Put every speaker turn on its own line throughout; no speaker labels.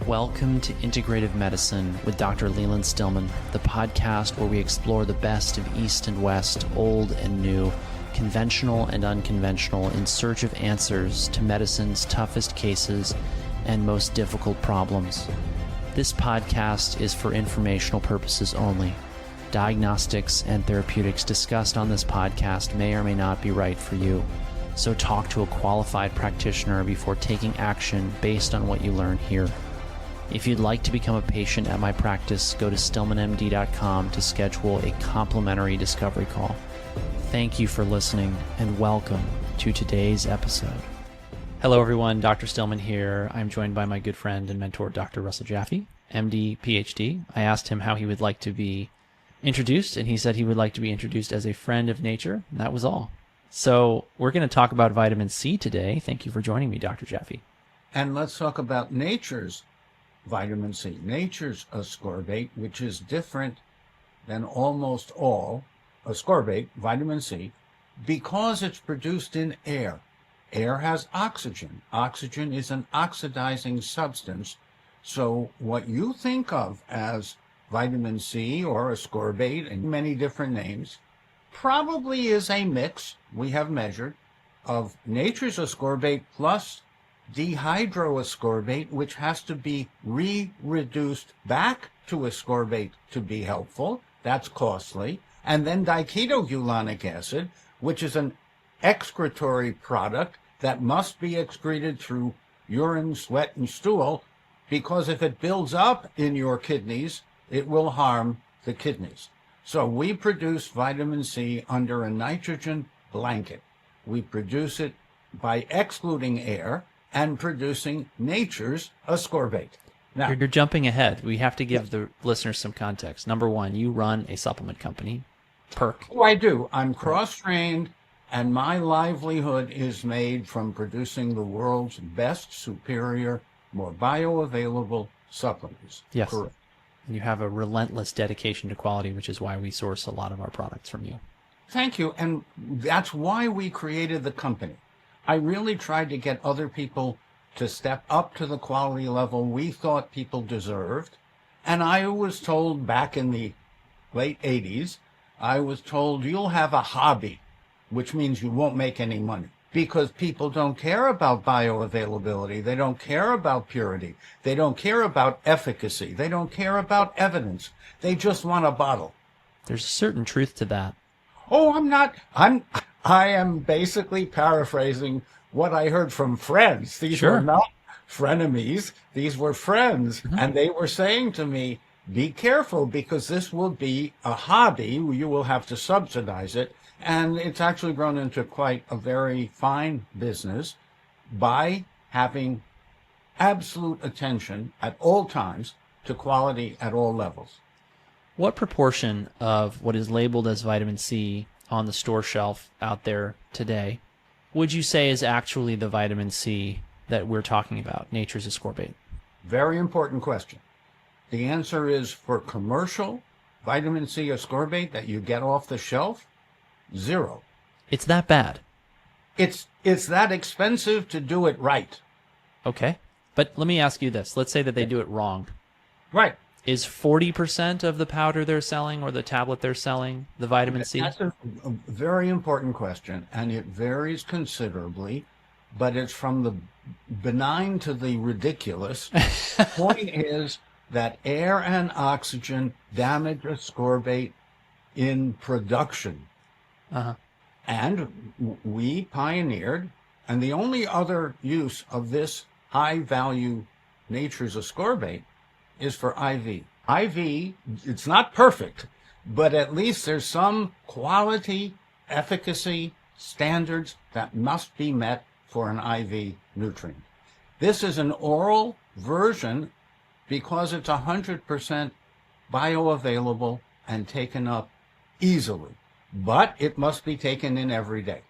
Welcome to Integrative Medicine with Dr. Leland Stillman, the podcast where we explore the best of East and West, old and new, conventional and unconventional, in search of answers to medicine's toughest cases and most difficult problems. This podcast is for informational purposes only. Diagnostics and therapeutics discussed on this podcast may or may not be right for you. So talk to a qualified practitioner before taking action based on what you learn here. If you'd like to become a patient at my practice, go to stillmanmd.com to schedule a complimentary discovery call. Thank you for listening and welcome to today's episode. Hello everyone, Dr. Stillman here. I'm joined by my good friend and mentor, Dr. Russell Jaffe, MD, PhD. I asked him how he would like to be introduced, and he said he would like to be introduced as a friend of nature. And that was all. So we're going to talk about vitamin C today. Thank you for joining me, Dr. Jaffe.
And let's talk about nature's vitamin C, nature's ascorbate, which is different than almost all ascorbate, vitamin C, because it's produced in air. Air has oxygen. Oxygen is an oxidizing substance. So what you think of as vitamin C or ascorbate, and many different names, probably is a mix, we have measured, of nature's ascorbate plus dehydroascorbate, which has to be reduced back to ascorbate to be helpful. That's costly. And then diketogulonic acid, which is an excretory product that must be excreted through urine, sweat, and stool, because if it builds up in your kidneys, it will harm the kidneys. So we produce vitamin C under a nitrogen blanket. We produce it by excluding air and producing nature's ascorbate. Now,
You're jumping ahead. We have to give the listeners some context. Number one, you run a supplement company, PERQUE.
Oh, I do. I'm cross-trained, and my livelihood is made from producing the world's best, superior, more bioavailable supplements.
Yes.
Correct.
You have a relentless dedication to quality, which is why we source a lot of our products from you.
Thank you. And that's why we created the company. I really tried to get other people to step up to the quality level we thought people deserved. And I was told back in the late 80s, I was told you'll have a hobby, which means you won't make any money, because people don't care about bioavailability. They don't care about purity. They don't care about efficacy. They don't care about evidence. They just want a bottle.
There's a certain truth to that.
Oh, I am basically paraphrasing what I heard from friends. These
Sure.
were not frenemies. These were friends.
Mm-hmm.
And they were saying to me, be careful, because this will be a hobby. You will have to subsidize it. And it's actually grown into quite a very fine business by having absolute attention at all times to quality at all levels.
What proportion of what is labeled as vitamin C on the store shelf out there today would you say is actually the vitamin C that we're talking about, nature's ascorbate?
Very important question. The answer is, for commercial vitamin C ascorbate that you get off the shelf, 0.
It's that bad.
It's that expensive to do it right.
Okay. But let me ask you this. Let's say that they do it wrong.
Right.
Is 40% of the powder they're selling or the tablet they're selling the vitamin C?
That's a very important question, and it varies considerably, but it's from the benign to the ridiculous. The point is that air and oxygen damage ascorbate in production.
Uh-huh.
And we pioneered, and the only other use of this high-value nature's ascorbate is for IV. IV, it's not perfect, but at least there's some quality, efficacy standards that must be met for an IV nutrient. This is an oral version because it's 100% bioavailable and taken up easily, but it must be taken in every day.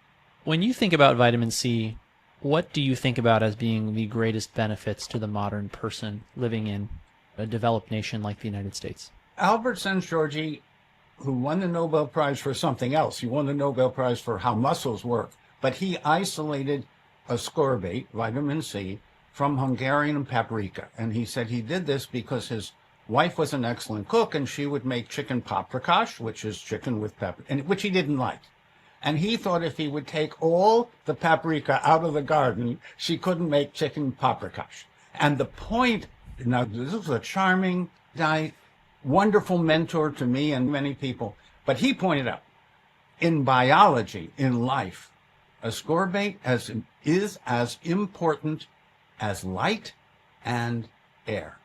When you think about vitamin C, what do you think about as being the greatest benefits to the modern person living in a developed nation like the United States?
Albert Szent-Györgyi, who won the Nobel Prize for something else, he won the Nobel Prize for how muscles work, but he isolated ascorbate, vitamin C, from Hungarian paprika. And he said he did this because his wife was an excellent cook, and she would make chicken paprikash, which is chicken with pepper, and which he didn't like. And he thought if he would take all the paprika out of the garden, she couldn't make chicken paprikash. And the point, now this was a charming guy, wonderful mentor to me and many people, but he pointed out, in biology, in life, ascorbate is as important as light and air.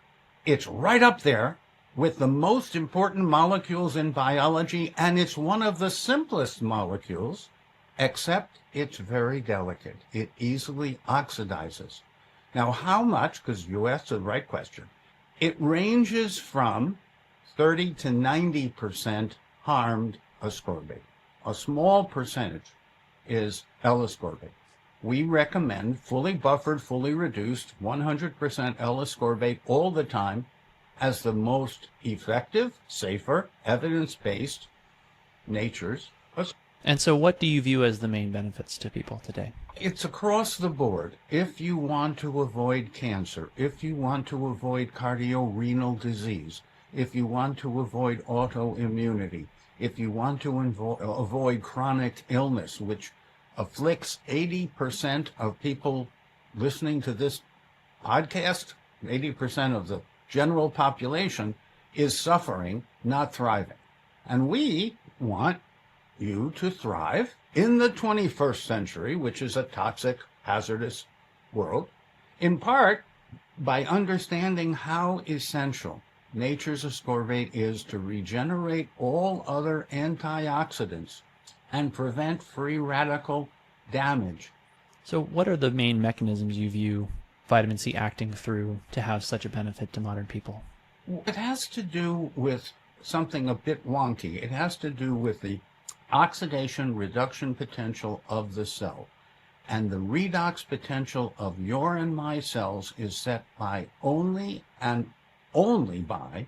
It's right up there with the most important molecules in biology, and it's one of the simplest molecules, except it's very delicate. It easily oxidizes. Now, how much, because you asked the right question, it ranges from 30 to 90% harmed ascorbate. A small percentage is L-ascorbate. We recommend fully buffered, fully reduced, 100% L-ascorbate all the time as the most effective, safer, evidence-based nature's.
And so what do you view as the main benefits to people today?
It's across the board. If you want to avoid cancer, if you want to avoid cardiorenal disease, if you want to avoid autoimmunity, if you want to avoid chronic illness, which afflicts 80% of people listening to this podcast, 80% of the general population is suffering, not thriving. And we want you to thrive in the 21st century, which is a toxic, hazardous world, in part by understanding how essential nature's ascorbate is to regenerate all other antioxidants and prevent free radical damage.
So what are the main mechanisms you view vitamin C acting through to have such a benefit to modern people?
It has to do with something a bit wonky. It has to do with the oxidation reduction potential of the cell. And the redox potential of your and my cells is set by only and only by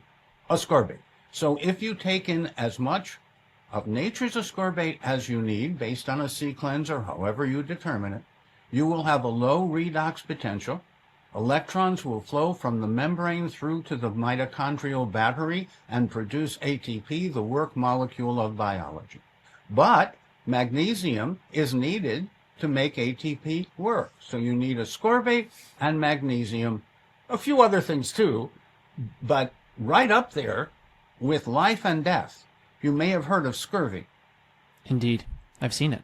ascorbate. So if you take in as much of nature's ascorbate as you need, based on a C cleanse or however you determine it, you will have a low redox potential. Electrons will flow from the membrane through to the mitochondrial battery and produce ATP, the work molecule of biology. But magnesium is needed to make ATP work. So you need ascorbate and magnesium, a few other things too, but right up there with life and death. You may have heard of scurvy.
Indeed. I've seen it.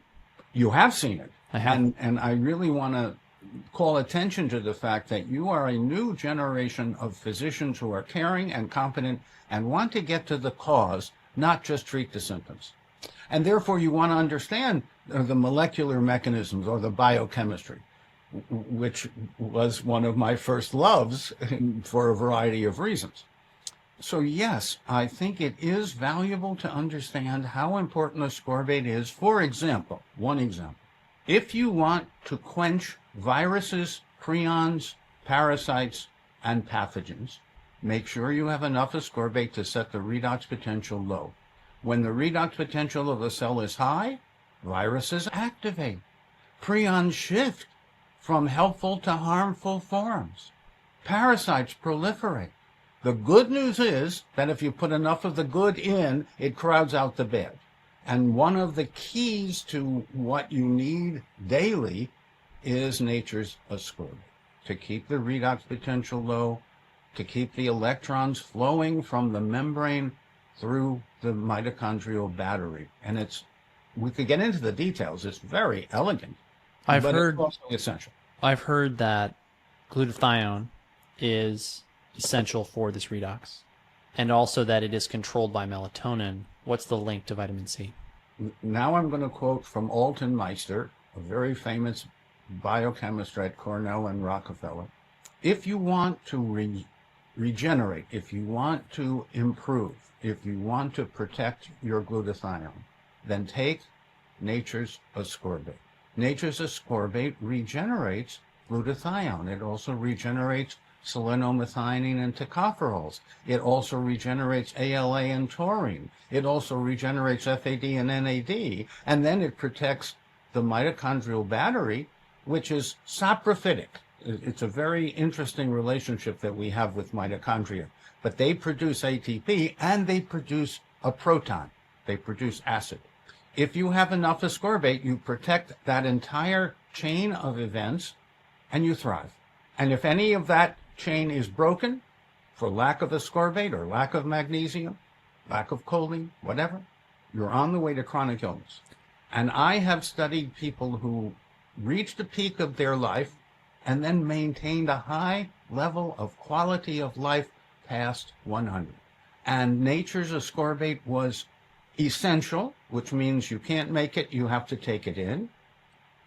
You have seen it.
I have.
And I really want to call attention to the fact that you are a new generation of physicians who are caring and competent and want to get to the cause, not just treat the symptoms. And therefore you want to understand the molecular mechanisms or the biochemistry, which was one of my first loves for a variety of reasons. So yes, I think it is valuable to understand how important ascorbate is. For example, one example, if you want to quench viruses, prions, parasites, and pathogens, make sure you have enough ascorbate to set the redox potential low. When the redox potential of the cell is high, viruses activate. Prions shift from helpful to harmful forms. Parasites proliferate. The good news is that if you put enough of the good in, it crowds out the bad. And one of the keys to what you need daily is nature's ascorbate, to keep the redox potential low, to keep the electrons flowing from the membrane through the mitochondrial battery. And we could get into the details. It's very elegant, but it's also essential.
I've heard that glutathione is essential for this redox, and also that it is controlled by melatonin. What's the link to vitamin C?
Now I'm going to quote from Alton Meister, a very famous biochemist at Cornell and Rockefeller. If you want to regenerate, if you want to improve, if you want to protect your glutathione, then take nature's ascorbate. Nature's ascorbate regenerates glutathione. It also regenerates selenomethionine and tocopherols. It also regenerates ALA and taurine. It also regenerates FAD and NAD. And then it protects the mitochondrial battery, which is saprophytic. It's a very interesting relationship that we have with mitochondria. But they produce ATP and they produce a proton. They produce acid. If you have enough ascorbate, you protect that entire chain of events and you thrive. And if any of that chain is broken for lack of ascorbate or lack of magnesium, lack of choline, whatever, you're on the way to chronic illness. And I have studied people who reached the peak of their life and then maintained a high level of quality of life past 100. And nature's ascorbate was essential, which means you can't make it, you have to take it in,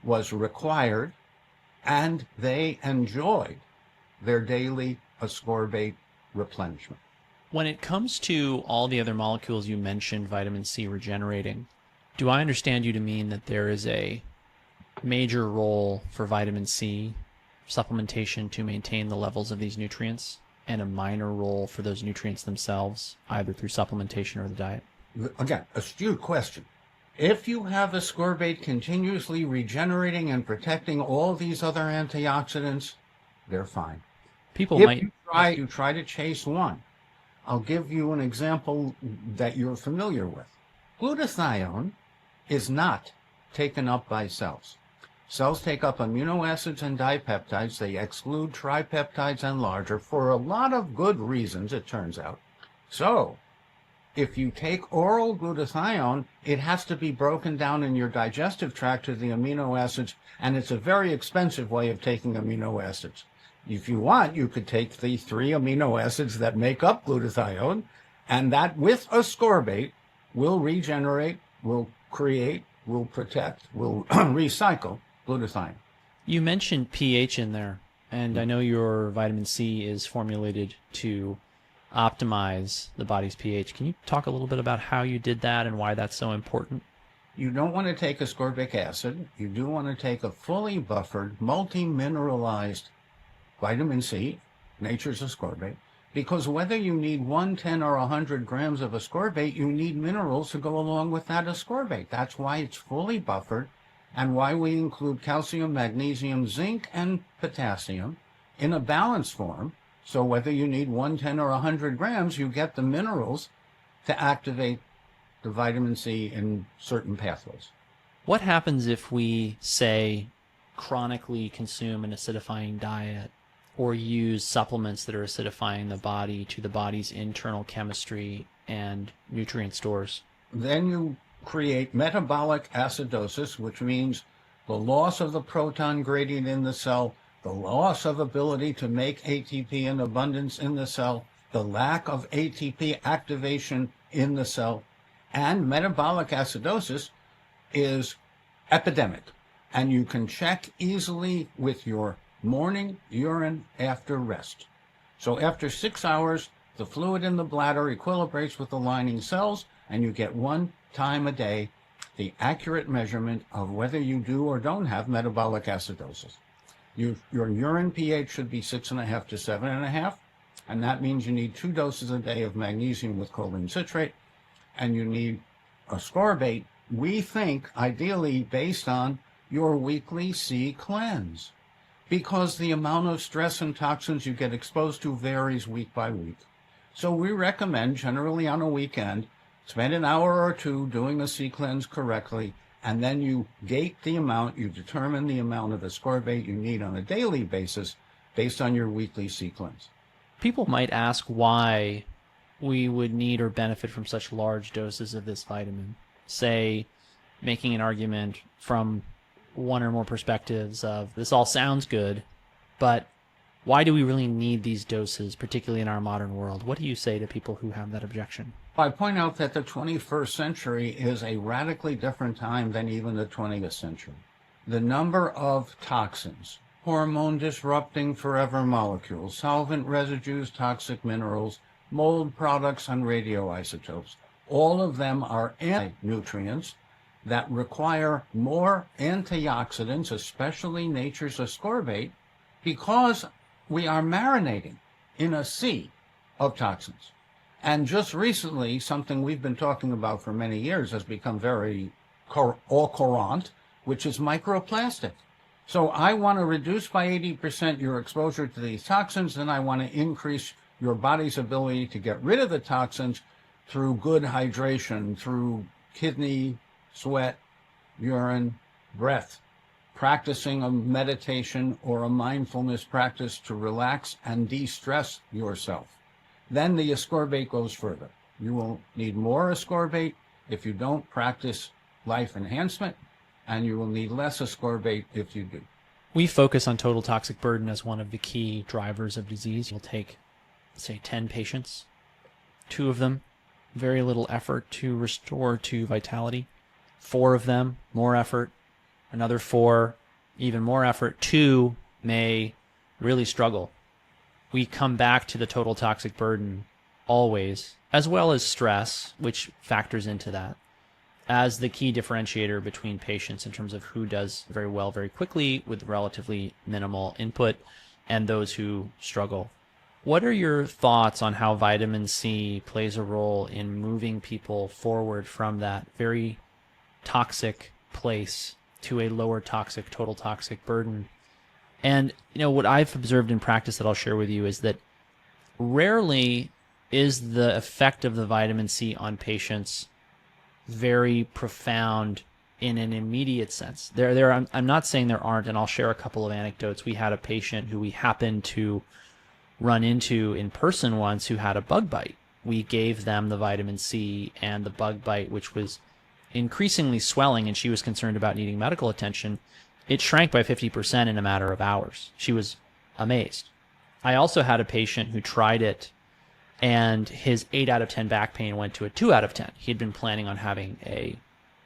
was required, and they enjoyed their daily ascorbate replenishment.
When it comes to all the other molecules you mentioned, vitamin C regenerating, do I understand you to mean that there is a major role for vitamin C supplementation to maintain the levels of these nutrients, and a minor role for those nutrients themselves, either through supplementation or the diet?
Again, astute question. If you have ascorbate continuously regenerating and protecting all these other antioxidants, they're fine. If you try to chase one, I'll give you an example that you're familiar with. Glutathione is not taken up by cells. Cells take up amino acids and dipeptides. They exclude tripeptides and larger for a lot of good reasons, it turns out. So, if you take oral glutathione, it has to be broken down in your digestive tract to the amino acids, and it's a very expensive way of taking amino acids. If you want, you could take the 3 amino acids that make up glutathione, and that with ascorbate will regenerate, will create, will protect, will recycle glutathione.
You mentioned pH in there, and I know your vitamin C is formulated to optimize the body's pH. Can you talk a little bit about how you did that and why that's so important?
You don't want to take ascorbic acid. You do want to take a fully buffered, multi-mineralized vitamin C, nature's ascorbate, because whether you need 1, 10, or 100 grams of ascorbate, you need minerals to go along with that ascorbate. That's why it's fully buffered and why we include calcium, magnesium, zinc, and potassium in a balanced form. So whether you need 1, 10, or 100 grams, you get the minerals to activate the vitamin C in certain pathways.
What happens if we, say, chronically consume an acidifying diet or use supplements that are acidifying the body to the body's internal chemistry and nutrient stores?
Then you create metabolic acidosis, which means the loss of the proton gradient in the cell, the loss of ability to make ATP in abundance in the cell, the lack of ATP activation in the cell, and metabolic acidosis is epidemic. And you can check easily with your morning urine after rest. So after 6 hours, the fluid in the bladder equilibrates with the lining cells, and you get 1 time a day the accurate measurement of whether you do or don't have metabolic acidosis. Your urine pH should be 6.5 to 7.5, and that means you need 2 doses a day of magnesium with choline citrate, and you need ascorbate, we think, ideally based on your weekly C cleanse, because the amount of stress and toxins you get exposed to varies week by week. So we recommend, generally on a weekend, spend an hour or 2 doing a C cleanse correctly, and then you gate the amount, you determine the amount of ascorbate you need on a daily basis based on your weekly C cleanse.
People might ask why we would need or benefit from such large doses of this vitamin. Say, making an argument from one or more perspectives of this all sounds good, but why do we really need these doses, particularly in our modern world? What do you say to people who have that objection?
I point out that the 21st century is a radically different time than even the 20th century. The number of toxins, hormone-disrupting forever molecules, solvent residues, toxic minerals, mold products, and radioisotopes, all of them are nutrients that require more antioxidants, especially nature's ascorbate, because we are marinating in a sea of toxins. And just recently, something we've been talking about for many years has become very au courant, which is microplastic. So I want to reduce by 80% your exposure to these toxins, and I want to increase your body's ability to get rid of the toxins through good hydration, through kidney, sweat, urine, breath, practicing a meditation or a mindfulness practice to relax and de-stress yourself. Then the ascorbate goes further. You will need more ascorbate if you don't practice life enhancement, and you will need less ascorbate if you do.
We focus on total toxic burden as one of the key drivers of disease. You'll take, say, 10 patients, 2 of them, very little effort to restore to vitality. 4 of them, more effort. Another 4, even more effort. 2 may really struggle. We come back to the total toxic burden always, as well as stress, which factors into that, as the key differentiator between patients in terms of who does very well very quickly with relatively minimal input and those who struggle. What are your thoughts on how vitamin C plays a role in moving people forward from that very toxic place to a lower toxic, total toxic burden? And, what I've observed in practice that I'll share with you is that rarely is the effect of the vitamin C on patients very profound in an immediate sense. I'm not saying there aren't, and I'll share a couple of anecdotes. We had a patient who we happened to run into in person once who had a bug bite. We gave them the vitamin C and the bug bite, which was increasingly swelling, and she was concerned about needing medical attention. It shrank by 50% in a matter of hours. She was amazed. I also had a patient who tried it, and his 8 out of 10 back pain went to a 2 out of 10. He'd been planning on having a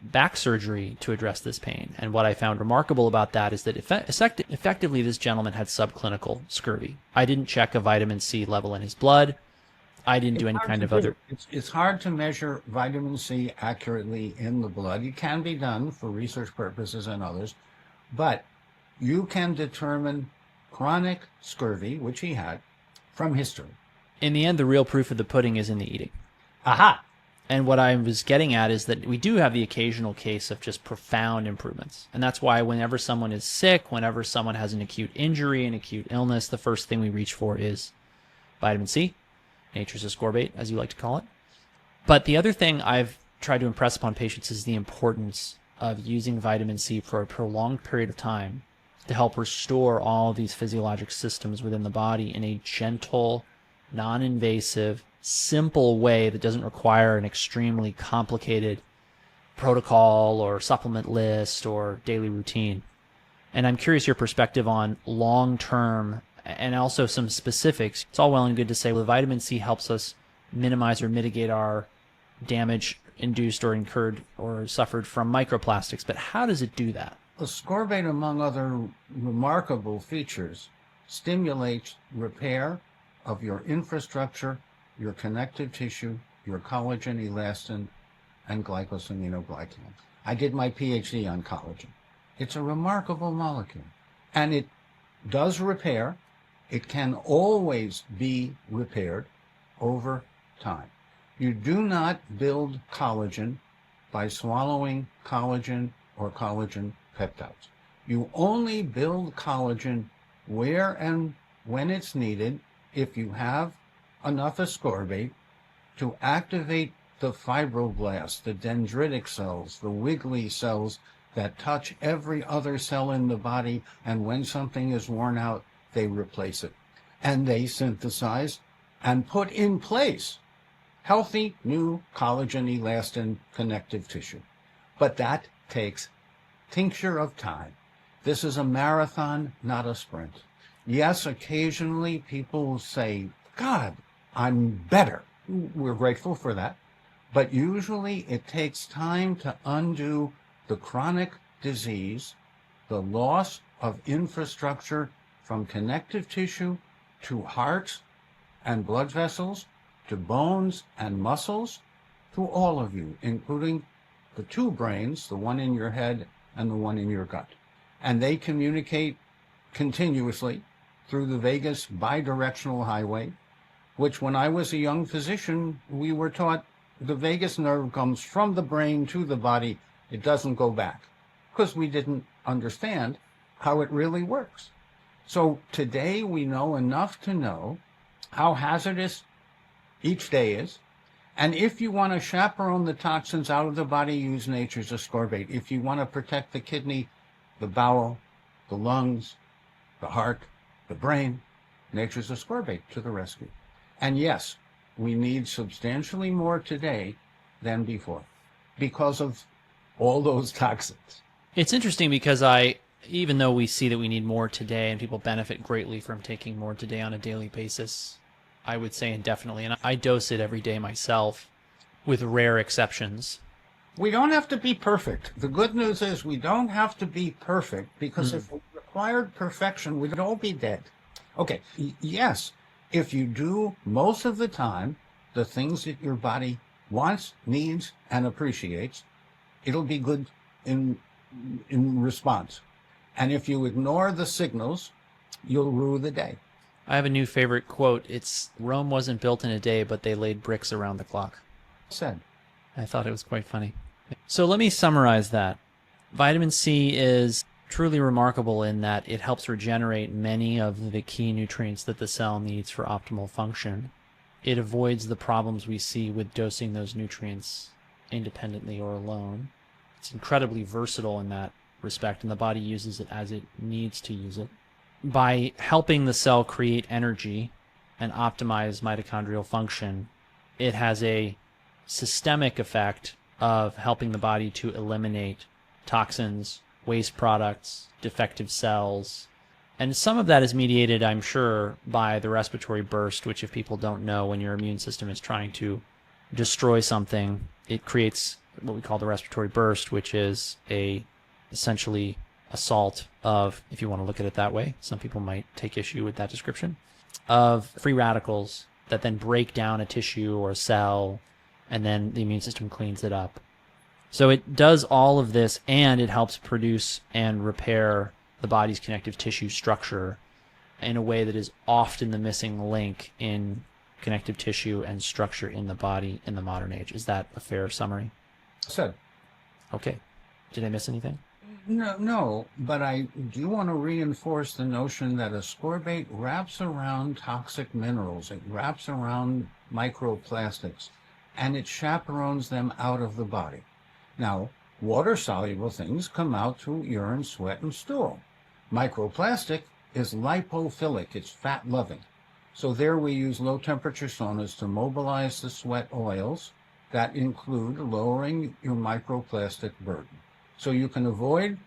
back surgery to address this pain. And what I found remarkable about that is that effectively this gentleman had subclinical scurvy. I didn't check a vitamin C level in his blood. I didn't do any kind of other...
It's hard to measure vitamin C accurately in the blood. It can be done for research purposes and others, but you can determine chronic scurvy, which he had, from history.
In the end, the real proof of the pudding is in the eating.
Aha!
And what I was getting at is that we do have the occasional case of just profound improvements. And that's why whenever someone is sick, whenever someone has an acute injury, an acute illness, the first thing we reach for is vitamin C, nature's ascorbate, as you like to call it. But the other thing I've tried to impress upon patients is the importance of using vitamin C for a prolonged period of time to help restore all of these physiologic systems within the body in a gentle, non-invasive, simple way that doesn't require an extremely complicated protocol or supplement list or daily routine. And I'm curious your perspective on long-term and also some specifics. It's all well and good to say, well, vitamin C helps us minimize or mitigate our damage induced or incurred or suffered from microplastics, but how does it do that?
Ascorbate, among other remarkable features, stimulates repair of your infrastructure, your connective tissue, your collagen, elastin, and glycosaminoglycans. I did my PhD on collagen. It's a remarkable molecule, and it does repair. It can always be repaired over time. You do not build collagen by swallowing collagen or collagen peptides. You only build collagen where and when it's needed if you have enough ascorbate to activate the fibroblasts, the dendritic cells, the wiggly cells that touch every other cell in the body, and when something is worn out, they replace it. And they synthesize and put in place healthy, new collagen, elastin, connective tissue. But that takes tincture of time. This is a marathon, not a sprint. Yes, occasionally people will say, God, I'm better. We're grateful for that. But usually it takes time to undo the chronic disease, the loss of infrastructure from connective tissue to heart and blood vessels, to bones and muscles, to all of you, including the 2 brains, the one in your head and the one in your gut. And they communicate continuously through the vagus bidirectional highway, which when I was a young physician, we were taught the vagus nerve comes from the brain to the body. It doesn't go back, because we didn't understand how it really works. So today we know enough to know how hazardous each day is. And if you want to chaperone the toxins out of the body, use nature's ascorbate. If you want to protect the kidney, the bowel, the lungs, the heart, the brain, nature's ascorbate to the rescue. And yes, we need substantially more today than before because of all those toxins.
It's interesting because even though we see that we need more today and people benefit greatly from taking more today on a daily basis, I would say indefinitely, and I dose it every day myself with rare exceptions.
We don't have to be perfect. The good news is we don't have to be perfect, because if we required perfection, we'd all be dead. Okay, yes, if you do most of the time the things that your body wants, needs, and appreciates, it'll be good in response. And if you ignore the signals, you'll rue the day.
I have a new favorite quote. It's, Rome wasn't built in a day, but they laid bricks around the clock.
Said.
I thought it was quite funny. So let me summarize that. Vitamin C is truly remarkable in that it helps regenerate many of the key nutrients that the cell needs for optimal function. It avoids the problems we see with dosing those nutrients independently or alone. It's incredibly versatile in that respect, and the body uses it as it needs to use it. By helping the cell create energy and optimize mitochondrial function, it has a systemic effect of helping the body to eliminate toxins, waste products, defective cells. And some of that is mediated, I'm sure, by the respiratory burst, which, if people don't know, when your immune system is trying to destroy something, it creates what we call the respiratory burst, which is essentially assault of, if you want to look at it that way, some people might take issue with that description, of free radicals that then break down a tissue or a cell, and then the immune system cleans it up. So it does all of this, and it helps produce and repair the body's connective tissue structure in a way that is often the missing link in connective tissue and structure in the body in the modern age. Is that a fair summary?
Said.
Okay. Did I miss anything?
No, but I do want to reinforce the notion that ascorbate wraps around toxic minerals. It wraps around microplastics, and it chaperones them out of the body. Now, water-soluble things come out through urine, sweat, and stool. Microplastic is lipophilic. It's fat-loving. So there we use low-temperature saunas to mobilize the sweat oils that include lowering your microplastic burden. So you can avoid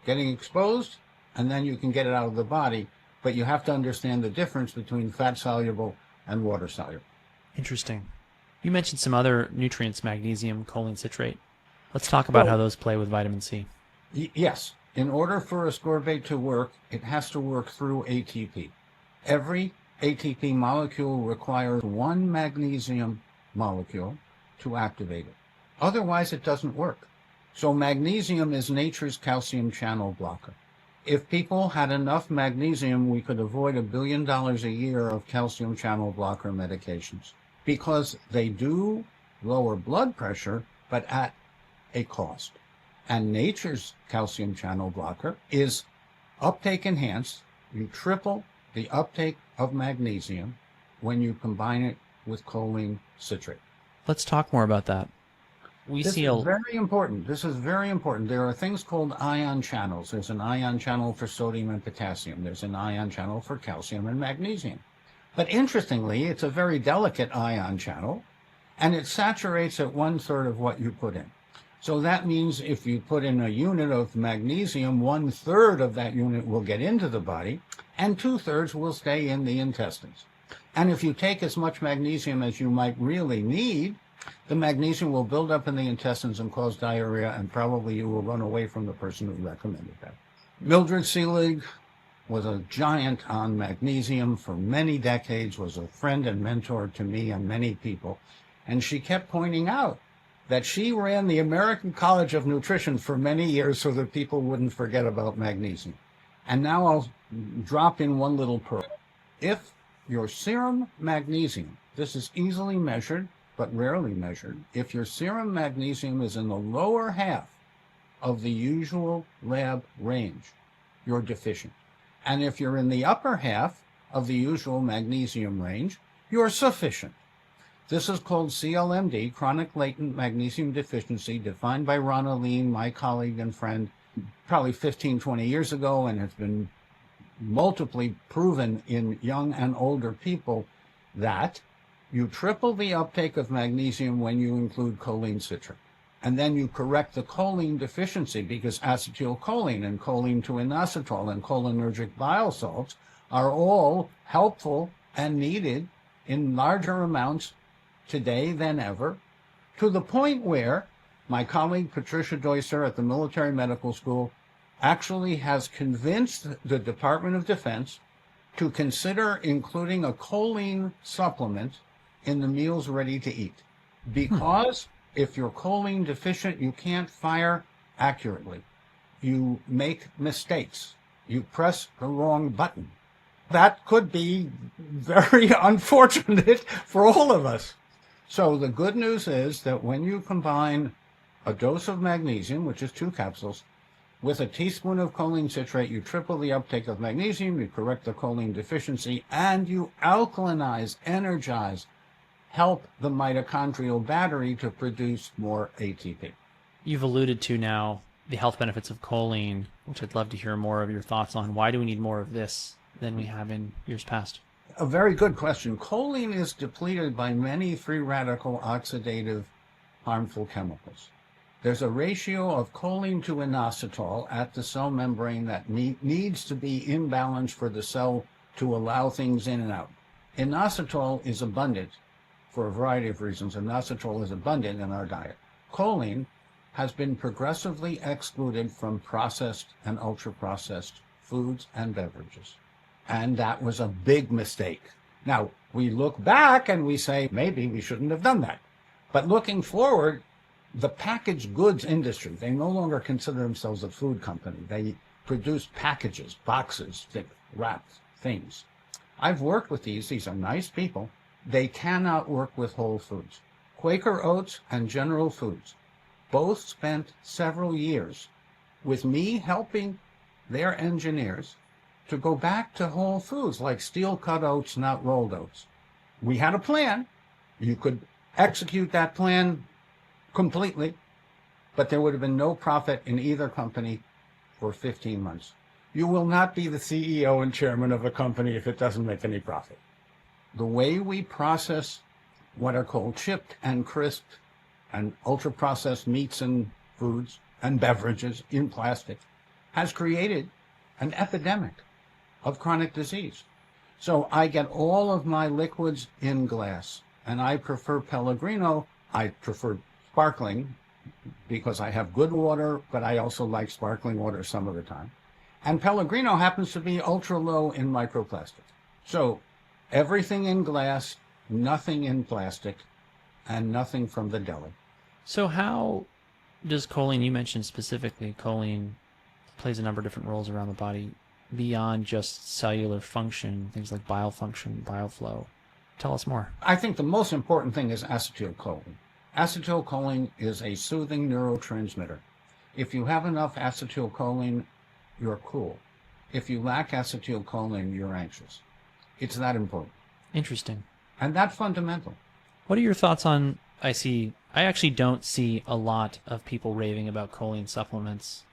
getting exposed, and then you can get it out of the body, but you have to understand the difference between fat-soluble and water-soluble.
Interesting. You mentioned some other nutrients, magnesium, choline citrate. Let's talk about how those play with vitamin C.
Yes. In order for ascorbate to work, it has to work through ATP. Every ATP molecule requires one magnesium molecule to activate it. Otherwise, it doesn't work. So magnesium is nature's calcium channel blocker. If people had enough magnesium, we could avoid $1 billion a year of calcium channel blocker medications, because they do lower blood pressure, but at a cost. And nature's calcium channel blocker is uptake enhanced. You triple the uptake of magnesium when you combine it with choline citrate.
Let's talk more about that.
This is very important. This is very important. There are things called ion channels. There's an ion channel for sodium and potassium. There's an ion channel for calcium and magnesium. But interestingly, it's a very delicate ion channel, and it saturates at 1/3 of what you put in. So that means if you put in a unit of magnesium, 1/3 of that unit will get into the body, and 2/3 will stay in the intestines. And if you take as much magnesium as you might really need, the magnesium will build up in the intestines and cause diarrhea, and probably you will run away from the person who recommended that. Mildred Seelig was a giant on magnesium for many decades, was a friend and mentor to me and many people. And she kept pointing out that she ran the American College of Nutrition for many years so that people wouldn't forget about magnesium. And now I'll drop in one little pearl. If your serum magnesium, this is easily measured, but rarely measured, if your serum magnesium is in the lower half of the usual lab range, you're deficient. And if you're in the upper half of the usual magnesium range, you're sufficient. This is called CLMD, chronic latent magnesium deficiency, defined by Ron Aline, my colleague and friend, probably 15, 20 years ago, and has been multiply proven in young and older people that you triple the uptake of magnesium when you include choline citrate. And then you correct the choline deficiency, because acetylcholine and choline to inositol and cholinergic bile salts are all helpful and needed in larger amounts today than ever, to the point where my colleague Patricia Deusser at the Military Medical School actually has convinced the Department of Defense to consider including a choline supplement in the meals ready to eat. Because if you're choline deficient, you can't fire accurately. You make mistakes. You press the wrong button. That could be very unfortunate for all of us. So the good news is that when you combine a dose of magnesium, which is 2 capsules, with a teaspoon of choline citrate, you triple the uptake of magnesium, you correct the choline deficiency, and you alkalinize, energize, help the mitochondrial battery to produce more ATP.
You've alluded to now the health benefits of choline, which I'd love to hear more of your thoughts on. Why do we need more of this than we have in years past?
A very good question. Choline is depleted by many free radical oxidative harmful chemicals. There's a ratio of choline to inositol at the cell membrane that needs to be in balance for the cell to allow things in and out. Inositol is abundant for a variety of reasons. Inositol is abundant in our diet. Choline has been progressively excluded from processed and ultra-processed foods and beverages. And that was a big mistake. Now, we look back and we say, maybe we shouldn't have done that. But looking forward, the packaged goods industry, they no longer consider themselves a food company. They produce packages, boxes, wrapped things. I've worked with these are nice people. They cannot work with whole foods. Quaker Oats and General Foods both spent several years with me helping their engineers to go back to whole foods like steel-cut oats, not rolled oats. We had a plan. You could execute that plan completely, but there would have been no profit in either company for 15 months. You will not be the CEO and chairman of a company if it doesn't make any profit. The way we process what are called chipped and crisped and ultra-processed meats and foods and beverages in plastic has created an epidemic of chronic disease. So I get all of my liquids in glass, and I prefer Pellegrino. I prefer sparkling because I have good water, but I also like sparkling water some of the time. And Pellegrino happens to be ultra low in microplastic. So everything in glass, nothing in plastic, and nothing from the deli.
So how does choline, you mentioned specifically choline plays a number of different roles around the body beyond just cellular function, things like bile function, bile flow. Tell us more.
I think the most important thing is acetylcholine. Acetylcholine is a soothing neurotransmitter. If you have enough acetylcholine, you're cool. If you lack acetylcholine, you're anxious. It's that important.
Interesting.
And that's fundamental.
What are your thoughts on, I actually don't see a lot of people raving about choline supplements.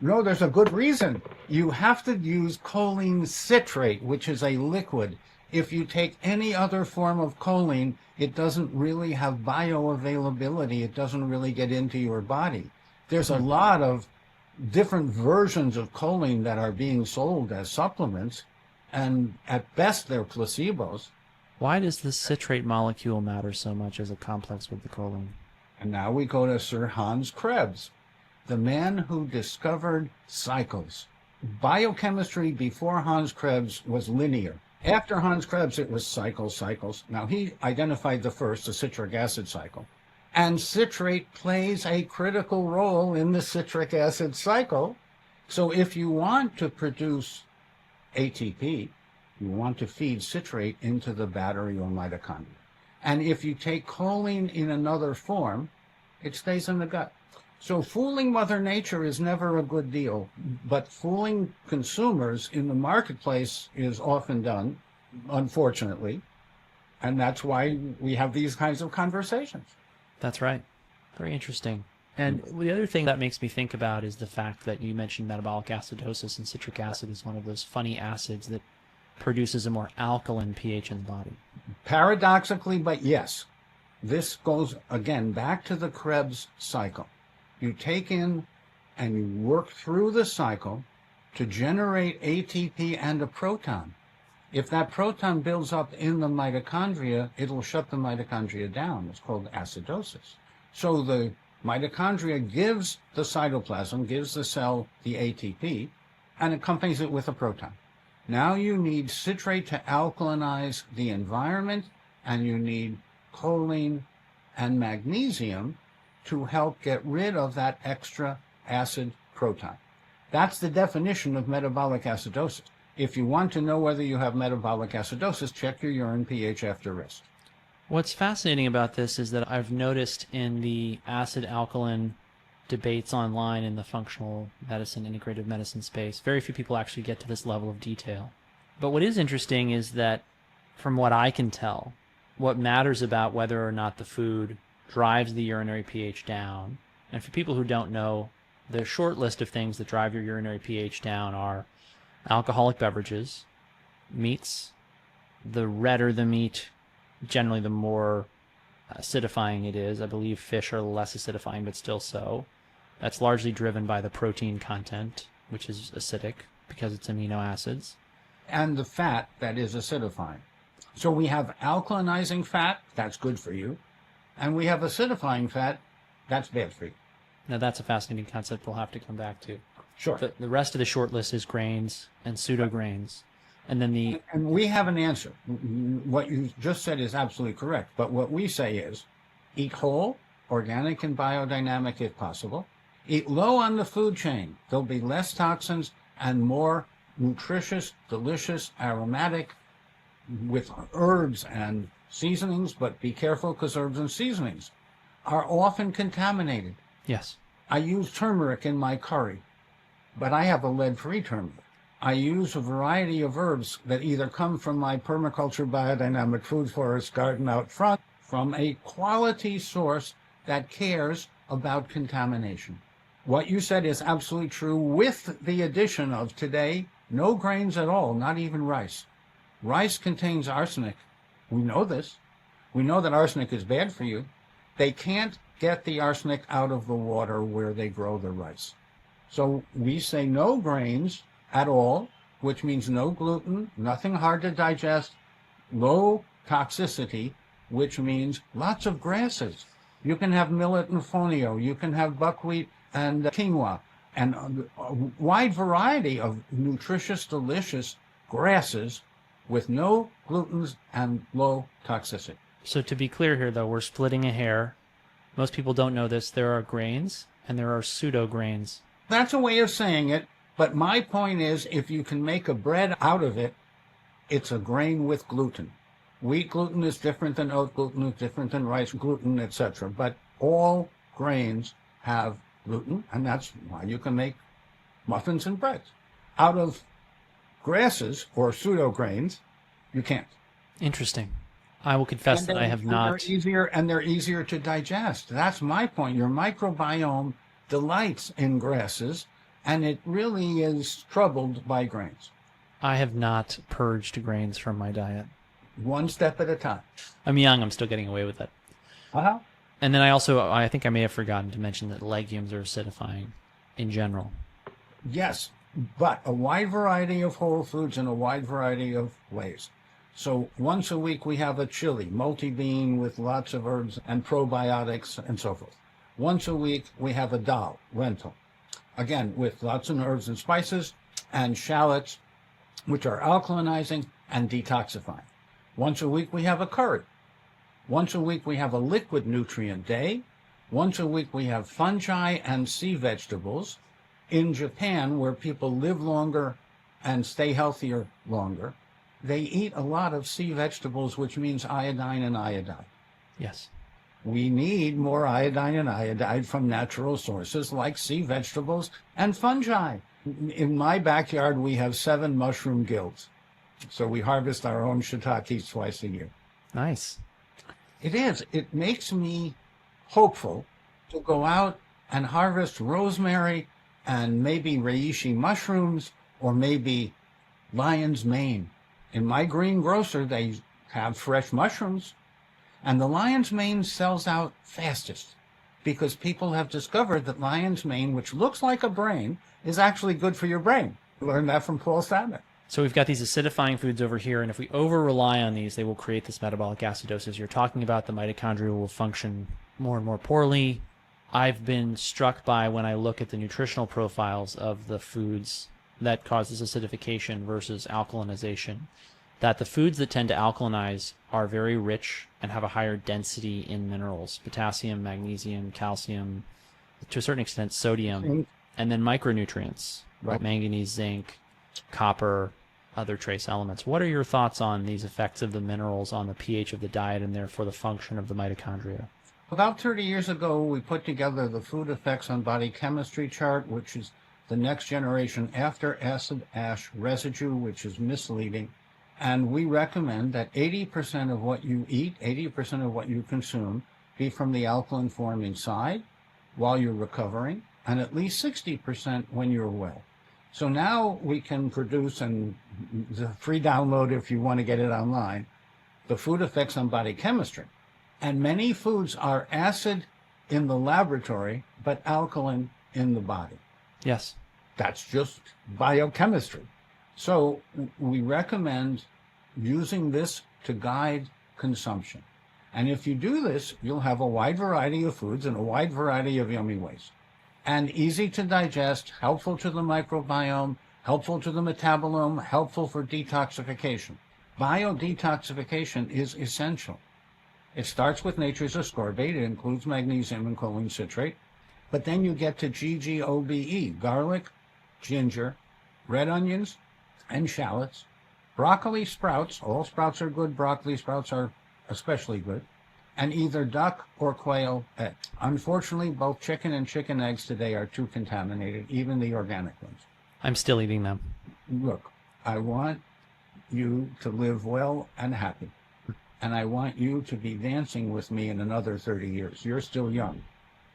No, there's a good reason. You have to use choline citrate, which is a liquid. If you take any other form of choline, it doesn't really have bioavailability. It doesn't really get into your body. There's a lot of different versions of choline that are being sold as supplements, and at best they're placebos.
Why does the citrate molecule matter so much as a complex with the choline?
And now we go to Sir Hans Krebs, the man who discovered cycles. Biochemistry before Hans Krebs was linear. After Hans Krebs, it was cycles. Now, he identified the first, the citric acid cycle. And citrate plays a critical role in the citric acid cycle. So if you want to produce ATP, you want to feed citrate into the battery or mitochondria. And if you take choline in another form, it stays in the gut. So fooling Mother Nature is never a good deal, but fooling consumers in the marketplace is often done, unfortunately, and that's why we have these kinds of conversations.
That's right. Very interesting. And the other thing that makes me think about is the fact that you mentioned metabolic acidosis, and citric acid is one of those funny acids that produces a more alkaline pH in the body.
Paradoxically, but yes, this goes again back to the Krebs cycle. You take in and you work through the cycle to generate ATP and a proton. If that proton builds up in the mitochondria, it'll shut the mitochondria down. It's called acidosis. So the mitochondria gives the cytoplasm, gives the cell the ATP, and accompanies it with a proton. Now you need citrate to alkalinize the environment, and you need choline and magnesium to help get rid of that extra acid proton. That's the definition of metabolic acidosis. If you want to know whether you have metabolic acidosis, check your urine pH after rest.
What's fascinating about this is that I've noticed in the acid-alkaline debates online in the functional medicine, integrative medicine space, very few people actually get to this level of detail. But what is interesting is that, from what I can tell, what matters about whether or not the food drives the urinary pH down, and for people who don't know, the short list of things that drive your urinary pH down are alcoholic beverages, meats. The redder the meat, generally the more acidifying it is. I believe fish are less acidifying, but still so. That's largely driven by the protein content, which is acidic because it's amino acids.
And the fat that is acidifying. So we have alkalinizing fat, that's good for you, and we have acidifying fat, that's bad for you.
Now that's a fascinating concept we'll have to come back to.
Sure.
The rest of the short list is grains and pseudograins. And then
And we have an answer. What you just said is absolutely correct. But what we say is, eat whole, organic and biodynamic if possible. Eat low on the food chain. There'll be less toxins and more nutritious, delicious, aromatic, with herbs and seasonings, but be careful because herbs and seasonings are often contaminated.
Yes.
I use turmeric in my curry, but I have a lead-free turmeric. I use a variety of herbs that either come from my permaculture biodynamic food forest garden out front, from a quality source that cares about contamination. What you said is absolutely true, with the addition of today, no grains at all, not even rice. Rice contains arsenic. We know this. We know that arsenic is bad for you. They can't get the arsenic out of the water where they grow the rice. So we say no grains at all, which means no gluten, nothing hard to digest, low toxicity, which means lots of grasses. You can have millet and fonio, you can have buckwheat and quinoa, and a wide variety of nutritious, delicious grasses with no glutens and low toxicity.
So to be clear here, though, we're splitting a hair. Most people don't know this. There are grains and there are pseudograins.
That's a way of saying it, but my point is, if you can make a bread out of it, it's a grain with gluten. Wheat gluten is different than oat gluten, is different than rice gluten, etc. But all grains have gluten, and that's why you can make muffins and breads. Out of grasses or pseudograins, you can't.
Interesting. I will confess that I have not.
They're easier to digest. That's my point. Your microbiome delights in grasses, and it really is troubled by grains.
I have not purged grains from my diet.
One step at a time.
I'm young. I'm still getting away with it.
Uh-huh.
And then I think I may have forgotten to mention that legumes are acidifying in general.
Yes, but a wide variety of whole foods in a wide variety of ways. So once a week we have a chili, multi-bean with lots of herbs and probiotics and so forth. Once a week we have a dal, lentil, again with lots of herbs and spices, and shallots, which are alkalinizing and detoxifying. Once a week we have a curry. Once a week we have a liquid nutrient day. Once a week we have fungi and sea vegetables. In Japan, where people live longer and stay healthier longer, they eat a lot of sea vegetables, which means iodine and iodide.
Yes.
We need more iodine and iodide from natural sources like sea vegetables and fungi. In my backyard, we have 7 mushroom guilds. So we harvest our own shiitakes twice a year.
Nice.
It is. It makes me hopeful to go out and harvest rosemary and maybe reishi mushrooms or maybe lion's mane. In my greengrocer, they have fresh mushrooms, and the lion's mane sells out fastest because people have discovered that lion's mane, which looks like a brain, is actually good for your brain. I learned that from Paul Stamets.
So we've got these acidifying foods over here, and if we over-rely on these, they will create this metabolic acidosis you're talking about. The mitochondria will function more and more poorly. I've been struck by, when I look at the nutritional profiles of the foods that cause this acidification versus alkalinization, that the foods that tend to alkalinize are very rich and have a higher density in minerals: potassium, magnesium, calcium, to a certain extent sodium, and then micronutrients,
Right.
manganese, zinc, copper, other trace elements. What are your thoughts on these effects of the minerals on the pH of the diet and therefore the function of the mitochondria?
About 30 years ago, we put together the food effects on body chemistry chart, which is the next generation after acid ash residue, which is misleading. And we recommend that 80% of what you eat, 80% of what you consume, be from the alkaline forming side while you're recovering, and at least 60% when you're well. So now we can produce, and the free download if you want to get it online, the food effects on body chemistry. And many foods are acid in the laboratory, but alkaline in the body.
Yes.
That's just biochemistry. So we recommend using this to guide consumption. And if you do this, you'll have a wide variety of foods and a wide variety of yummy ways. And easy to digest, helpful to the microbiome, helpful to the metabolome, helpful for detoxification. Biodetoxification is essential. It starts with nature's ascorbate. It includes magnesium and choline citrate. But then you get to GGOBE, garlic, ginger, red onions, and shallots, broccoli sprouts. All sprouts are good. Broccoli sprouts are especially good. And either duck or quail eggs. Unfortunately, both chicken and chicken eggs today are too contaminated, even the organic ones.
I'm still eating them.
Look, I want you to live well and happy. And I want you to be dancing with me in another 30 years. You're still young.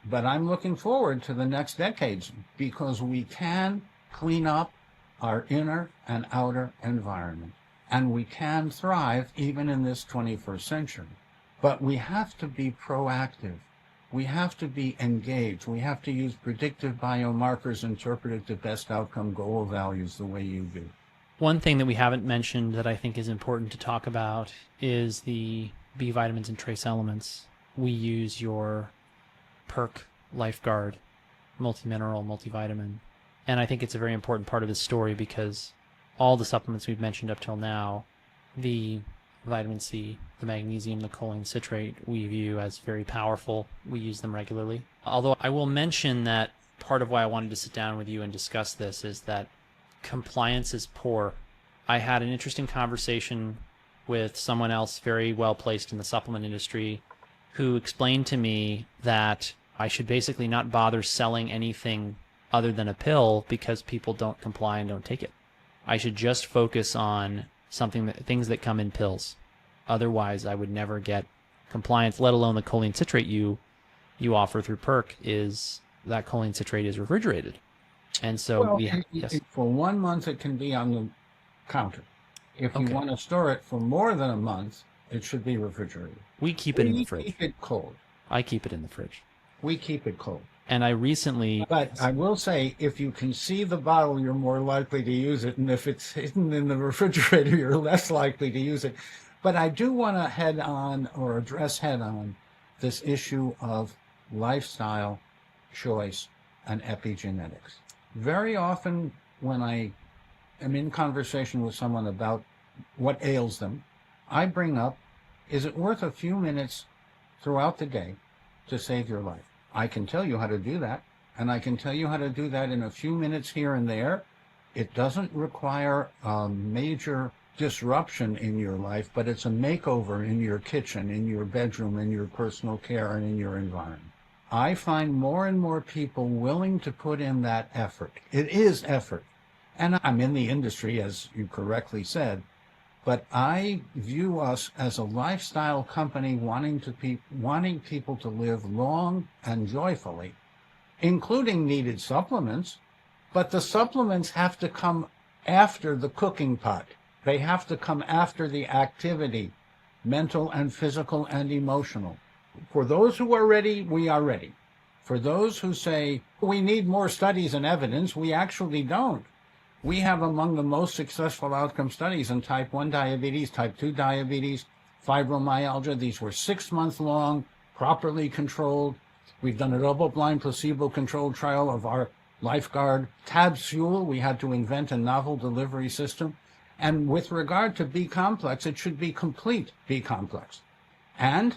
But I'm looking forward to the next decades because we can clean up our inner and outer environment. And we can thrive even in this 21st century. But we have to be proactive. We have to be engaged. We have to use predictive biomarkers interpreted to best outcome goal values the way you do.
One thing that we haven't mentioned that I think is important to talk about is the B vitamins and trace elements. We use your PERQUE Lifeguard multi-mineral, multivitamin. And I think it's a very important part of this story because all the supplements we've mentioned up till now, the vitamin C, the magnesium, the choline citrate, we view as very powerful. We use them regularly. Although I will mention that part of why I wanted to sit down with you and discuss this is that compliance is poor. I had an interesting conversation with someone else very well placed in the supplement industry who explained to me that I should basically not bother selling anything other than a pill because people don't comply and don't take it. I should just focus on things that come in pills. Otherwise, I would never get compliance, let alone the choline citrate you offer through PERQUE. Is that choline citrate is refrigerated. And so yes.
For 1 month, it can be on the counter. If you want to store it for more than a month, it should be refrigerated.
We keep it in the fridge.
We keep it cold.
I keep it in the fridge.
We keep it cold.
And I recently...
But I will say, if you can see the bottle, you're more likely to use it. And if it's hidden in the refrigerator, you're less likely to use it. But I do want to address head on this issue of lifestyle choice and epigenetics. Very often when I am in conversation with someone about what ails them, I bring up, is it worth a few minutes throughout the day to save your life? I can tell you how to do that, and I can tell you how to do that in a few minutes here and there. It doesn't require a major disruption in your life, but it's a makeover in your kitchen, in your bedroom, in your personal care, and in your environment. I find more and more people willing to put in that effort. It is effort. And I'm in the industry, as you correctly said, but I view us as a lifestyle company wanting people to live long and joyfully, including needed supplements, but the supplements have to come after the cooking pot. They have to come after the activity, mental and physical and emotional. For those who are ready, we are ready. For those who say, we need more studies and evidence, we actually don't. We have among the most successful outcome studies in type 1 diabetes, type 2 diabetes, fibromyalgia. These were 6 months long, properly controlled. We've done a double-blind placebo-controlled trial of our LifeGuard Tabsule. We had to invent a novel delivery system. And with regard to B-complex, it should be complete B-complex. And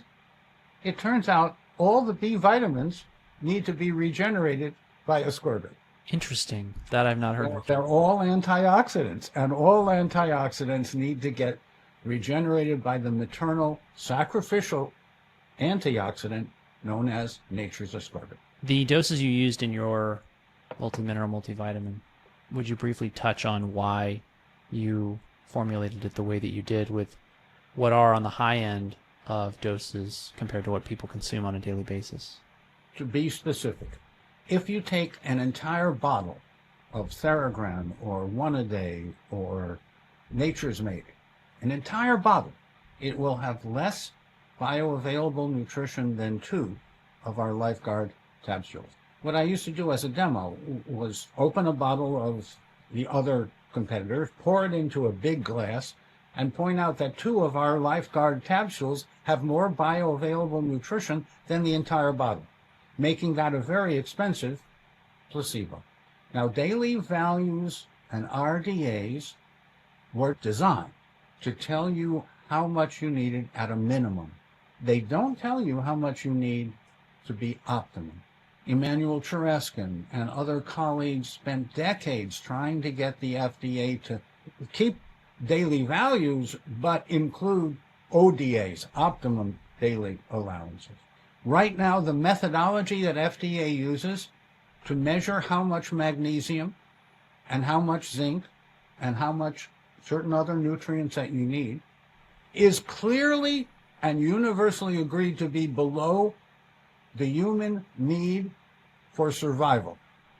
it turns out all the B vitamins need to be regenerated by ascorbate.
Interesting. That I've not heard of.
They're all antioxidants, and all antioxidants need to get regenerated by the maternal sacrificial antioxidant known as nature's ascorbate.
The doses you used in your multi-mineral multivitamin, would you briefly touch on why you formulated it the way that you did with what are on the high end of doses compared to what people consume on a daily basis?
To be specific, if you take an entire bottle of Theragram or One A Day or Nature's Made, an entire bottle, it will have less bioavailable nutrition than 2 of our LifeGuard Tabsules. What I used to do as a demo was open a bottle of the other competitor, pour it into a big glass, and point out that 2 of our LifeGuard Tabsules have more bioavailable nutrition than the entire bottle, making that a very expensive placebo. Now, daily values and RDAs were designed to tell you how much you needed at a minimum. They don't tell you how much you need to be optimum. Emmanuel Chereskin and other colleagues spent decades trying to get the FDA to keep daily values, but include ODAs, optimum daily allowances. Right now, the methodology that FDA uses to measure how much magnesium and how much zinc and how much certain other nutrients that you need is clearly and universally agreed to be below the human need for survival.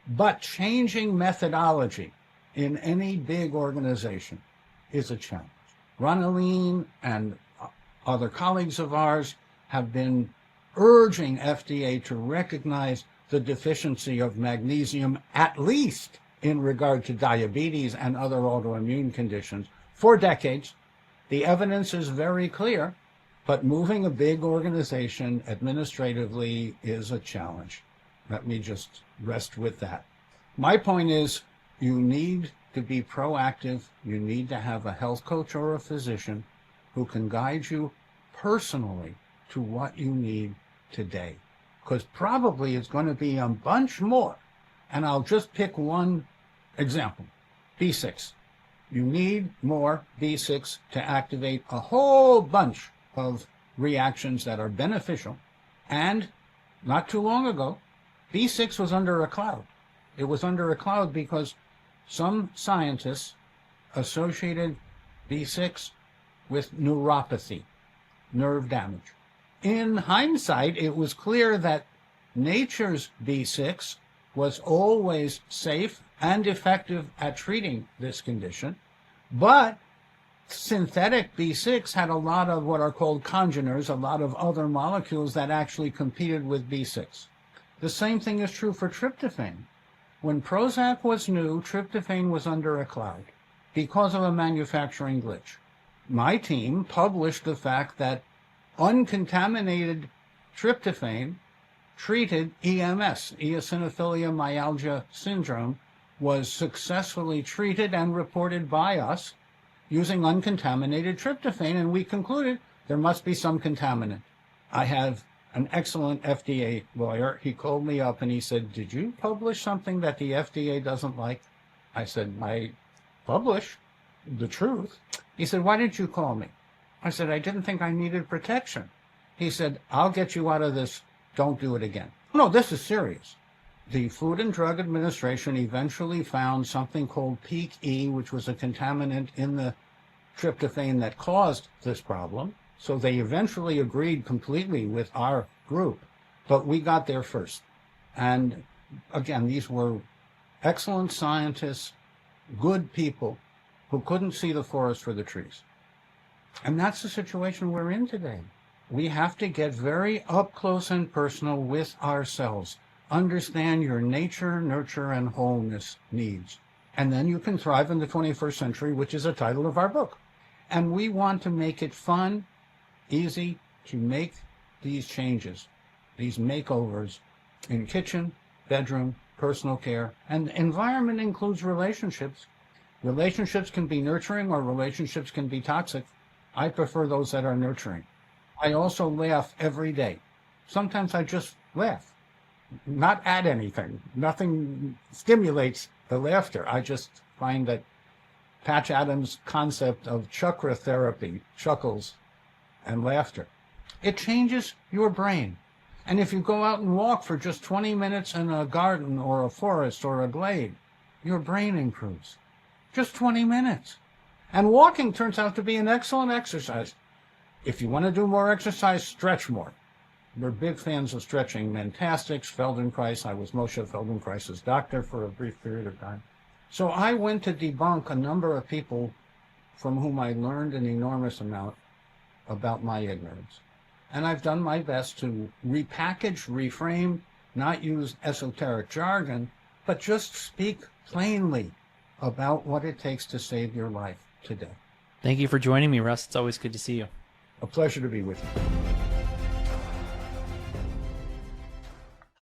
But changing methodology in any big organization is a challenge. Ronaldine and other colleagues of ours have been urging FDA to recognize the deficiency of magnesium, at least in regard to diabetes and other autoimmune conditions, for decades. The evidence is very clear, but moving a big organization administratively is a challenge. Let me just rest with that. My point is, you need to be proactive. You need to have a health coach or a physician who can guide you personally to what you need today. Because probably it's going to be a bunch more. And I'll just pick one example. B6. You need more B6 to activate a whole bunch of reactions that are beneficial. And not too long ago, B6 was under a cloud. It was under a cloud because some scientists associated B6 with neuropathy, nerve damage. In hindsight, it was clear that nature's B6 was always safe and effective at treating this condition, but synthetic B6 had a lot of what are called congeners, a lot of other molecules that actually competed with B6. The same thing is true for tryptophan. When Prozac was new, tryptophan was under a cloud because of a manufacturing glitch. My team published the fact that uncontaminated tryptophan treated EMS, eosinophilia myalgia syndrome, was successfully treated and reported by us using uncontaminated tryptophan, and we concluded there must be some contaminant. I have an excellent FDA lawyer. He called me up and he said, "Did you publish something that the FDA doesn't like?" I said, "I publish the truth." He said, why didn't you call me? I said, I didn't think I needed protection. He said, I'll get you out of this. Don't do it again. No, this is serious. The Food and Drug Administration eventually found something called PERQUE, which was a contaminant in the tryptophan that caused this problem. So they eventually agreed completely with our group, but we got there first. And again, these were excellent scientists, good people who couldn't see the forest for the trees. And that's the situation we're in today. We have to get very up close and personal with ourselves. Understand your nature, nurture, and wholeness needs. And then you can thrive in the 21st century, which is the title of our book. And we want to make it fun, easy to make these changes, these makeovers in kitchen, bedroom, personal care, and environment includes relationships. Relationships can be nurturing or relationships can be toxic. I prefer those that are nurturing. I also laugh every day. Sometimes I just laugh, not at anything. Nothing stimulates the laughter. I just find that Patch Adams' concept of chakra therapy, chuckles and laughter, it changes your brain. And if you go out and walk for just 20 minutes in a garden or a forest or a glade, your brain improves. Just 20 minutes. And walking turns out to be an excellent exercise. If you want to do more exercise, stretch more. We're big fans of stretching. Mentastics, Feldenkrais. I was Moshe Feldenkrais's doctor for a brief period of time. So I went to debunk a number of people from whom I learned an enormous amount about my ignorance. And I've done my best to repackage, reframe, not use esoteric jargon, but just speak plainly about what it takes to save your life today.
Thank you for joining me, Russ. It's always good to see you.
A pleasure to be with you.